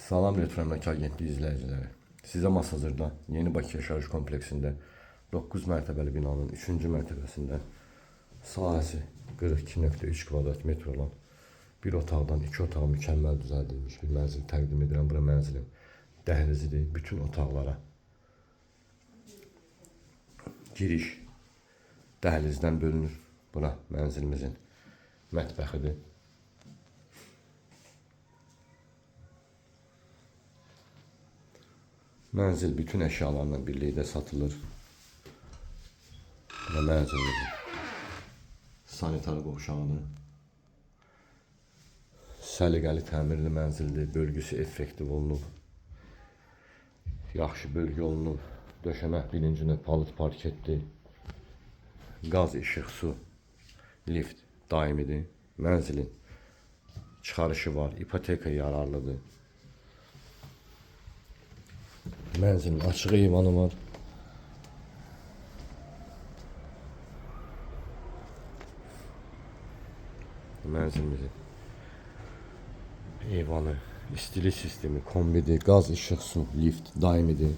Salam Retro Əmlak Agentliyi izləyiciləri. Sizə Masazırda Yeni Bakı Yaşayış Kompleksində 9 mərtəbəli binanın 3-cü mərtəbəsində sahəsi 42.3 kvadrat metr olan bir otaqdan 2 otaq mükəmməl düzəldilmiş bir mənzil təqdim edirəm. Bura mənzilin dəhlizidir. Bütün otaqlara giriş dəhlizdən bölünür. Bura mənzilimizin mətbəxidir. Mənzil bütün əşyalarla birlikdə satılır. Və mənzilimizin sanitar qovşağıdır. Səliqəli təmirli mənzildir. Bölgüsü effektiv olunub. Yaxşı bölgü olunub. Döşəmə birinci növ palıd parketdir. Qaz, işıq, su, lift daimidir. Mənzilin çıxarışı var. İpoteka yararlıdır. Mənzilin açıq eyvanı var. Mənzilimizin eyvanı, istilik sistemi, kombidir, qaz, işıq, su, lift daimidir.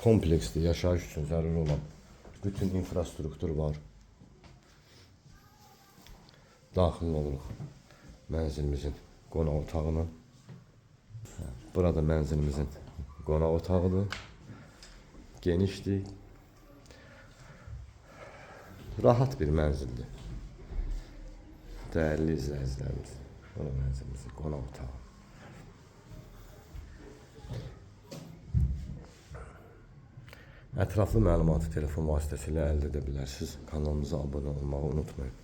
Kompleksdir, yaşayış üçün zəruri olan bütün infrastruktur var. Daxil oluruq mənzilimizin qonaq otağına. Burada mənzilimizin qonaq otağıdır. Genişdir. Rahat bir mənzildir. Dəyərli izləyicilərimiz, bura mənzilimizin qonaq otağı. Ətraflı məlumatı telefon vasitəsilə əldə edə bilərsiniz. Kanalımıza abunə olmağı unutmayın.